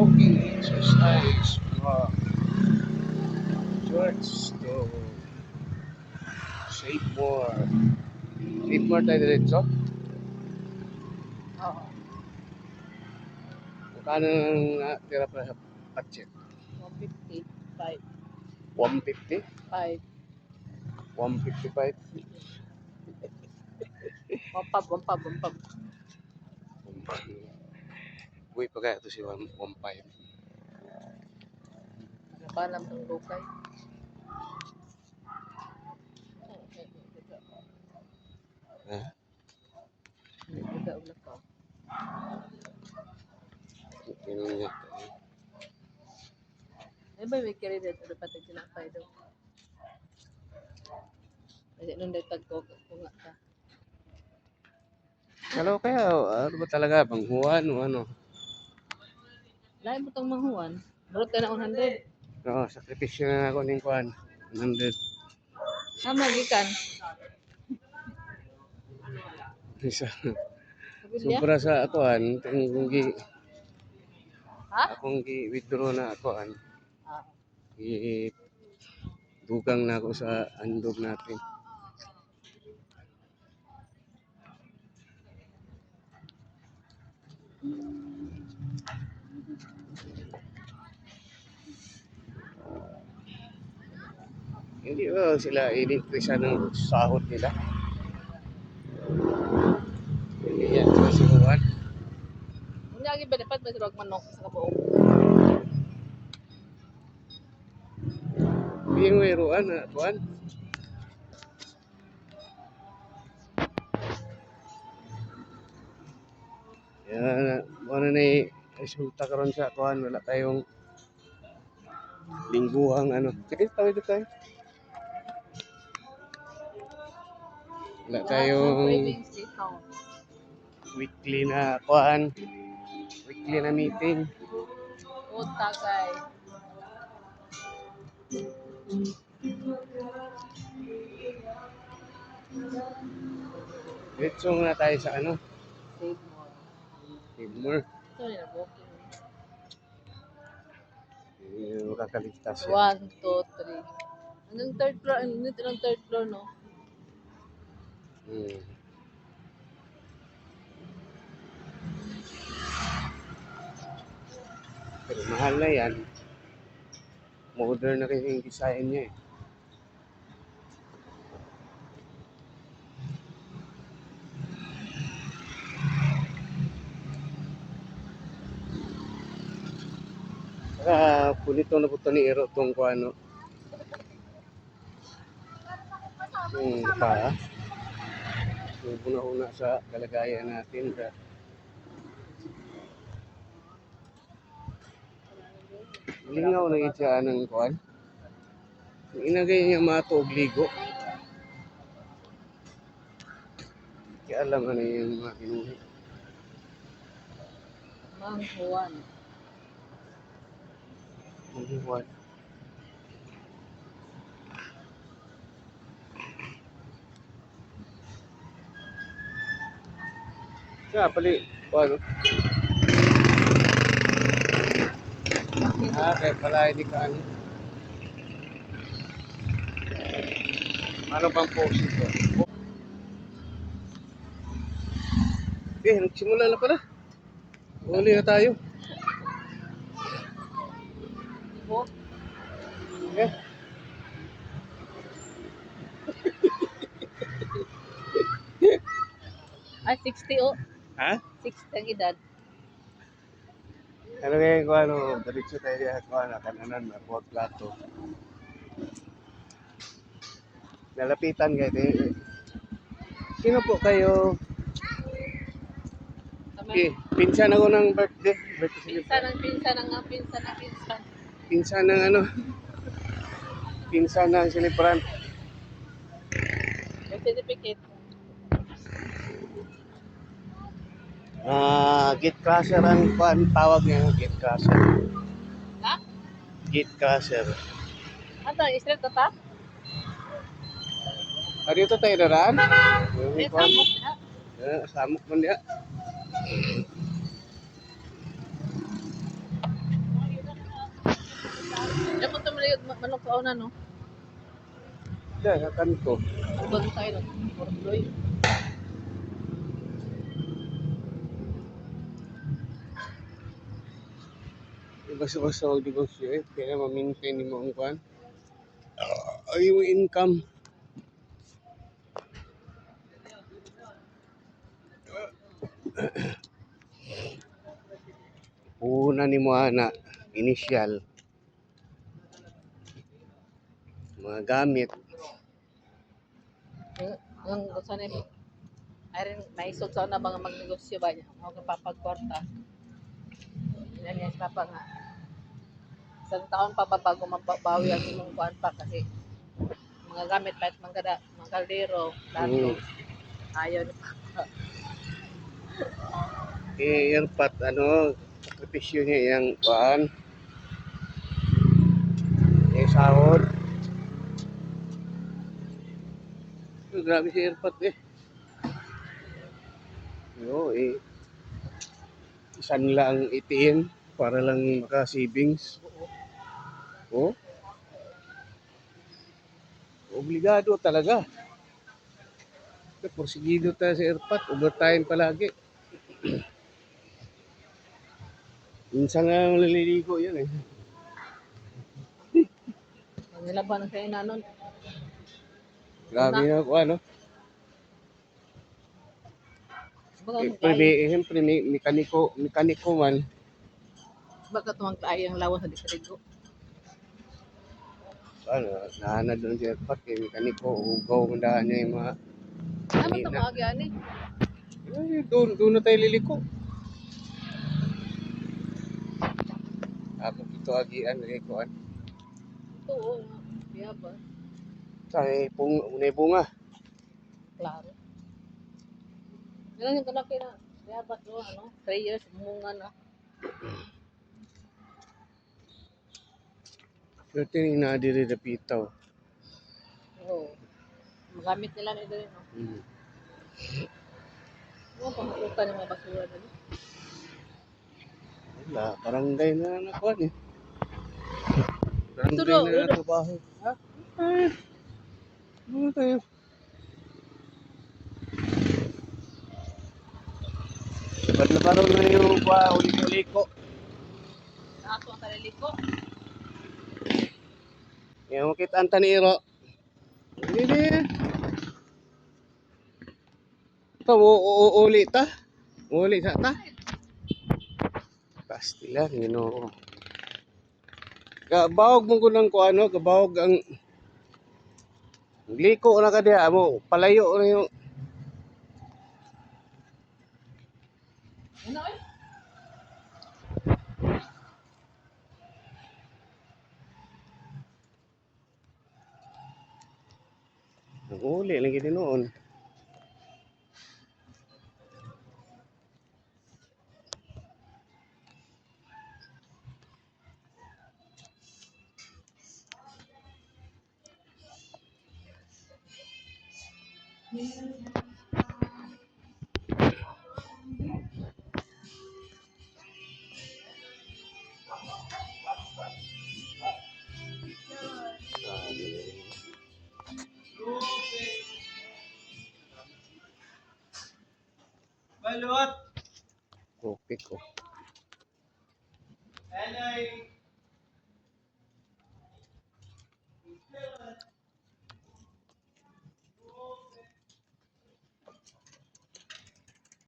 Walking exercise from church to Save More. Save More tayo diretso. Oo. Magkano nang natira pa sa budget? 150. 5. 150? 5. 155? Wampab. Uy, pa kaya ito si 115. Napalam ng lukay. Ha? Nagdaga ulit ko. Ganun nga. Ay ba may kiri dito? Ano patag sinakay daw? Kasi nung dagtag ko nga ka. Hello kaya, ano ba talaga? Banghuan o ano? Lain mo itong mahuwan. Barot ka na 100. Oo, sakripisyo na ako ng kuhan. 100. Sama gikan. Isa. Kabilya? Sobra sa akuan, Ha? akong gi-withdraw na akuan. Ah. Dugang na ako sa andog natin. Hindi ba sila in-increase ng sahod nila? Hindi yan sa sinuwan. Kung lagi ba dapat masirag manok sa kabuok? Hindi yung mayroon na akuan. Yan, ano na resulta karon sa akuan, wala tayong lingguhang ano. Sige, tawid ito tayo. Wala tayong Cravings discount. weekly na akuan, weekly na meeting. O tagay. Diretso muna tayo sa ano, Save more. Save More. Ito na walking. Makakaligtas yan. 1, 2, 3. Hanggang third floor. Nito ng third floor, no? Hmm. Pero mahal na yan. Modern na rin yung design niya eh. Saka punito na po ito ni Ero itong kung ano. Yung pa. Yung una-una sa kalagayan natin. Lingaw na itya ng kuan. Inagay niya matog ligo. Kaya alam ano yung mga kinuhi. Manghuan. Maghihuan. Kaya pali, ano? Kaya pala hindi ka ano. Ano bang post ito? Nagsimula na pala. Uli na tayo. Ibo. Okay. Ay, 60 o. Ha? 60 ang edad. Ano ngayon ko ano, diretso tayo diya ko ano, kananan, makuha plato. Nalapitan kayo din. Sino po kayo? Okay, pinsan ako ng birthday. Pinsan. Pinsan ng ano? Pinsan ng celebrant. May certificate. Gate crusher ang tawag niya, gate crusher. Ha? Gate crusher. Ano, straight na ta? Dito tayo daraan. May samok na. Samok man niya. Diyan mo ito malayot manok kauna, no? Diyan, sa kanto. Doon tayo, no? Portloy. Basta-basta mag-negosyo eh. Kaya ma-maintain mo ang kwan. Ay, yung income. Una ni mo na initial. Mga gamit. Ang sana ay rin naisod sa na mga magnegosyo ba niya? Ako kapapagkwarta. Yan niya sa papa nga. Isang taon pa ba bago mababawi ang imong kuan pa kasi mga gamit kahit mga kaldero, plato, ayaw ni papa. Eh, yung pat, sakripisyo niya yung kwan. Yung sahod. Grabe si Airpat eh. Yo, isan lang ATM para lang maka-savings. Oh, obligado talaga. Porsigido tayo sa Airpat, overtime palagi. Minsan nga naliligo yun eh. Pag nilaban ang kayo nanon, Grabe na ako ano. baga Siyempre, mekaniko man. baka tumang tayo ang lawas sa distrigo. Nahanad doon si Airpat eh, mekaniko, ugaw, mandahan niya yung mga Naman ito kanina. mga agyan eh. Doon na tayo liliko. Ako ito agian, lilikuan. Ito o, kaya ba? Sa unay bunga. Klaro. Yan yung kalaki na. Kaya ba ito, 3 years, munga na. Swerte yung naadiri na pitaw. Oo. Magamit nila na ito rin, no? Yung pangkutan ng mga basura na rin. Wala, barangay na nakuha eh. Barangay Ito daw, na trabaho. Ha? Ay, ano tayo? Ba't na parang na yung uliko-uliko? Nakato ang kaliliko. Yung makita ang taniro. Hindi. Ito, uli ta. Uli sa ta. Pastila, ginoo. Gabawag mo ko ng gabawag ang liko na ka diha mo, palayo na yung Ano eh? uli lagi din noon. Balot! Kopi ko. Hello!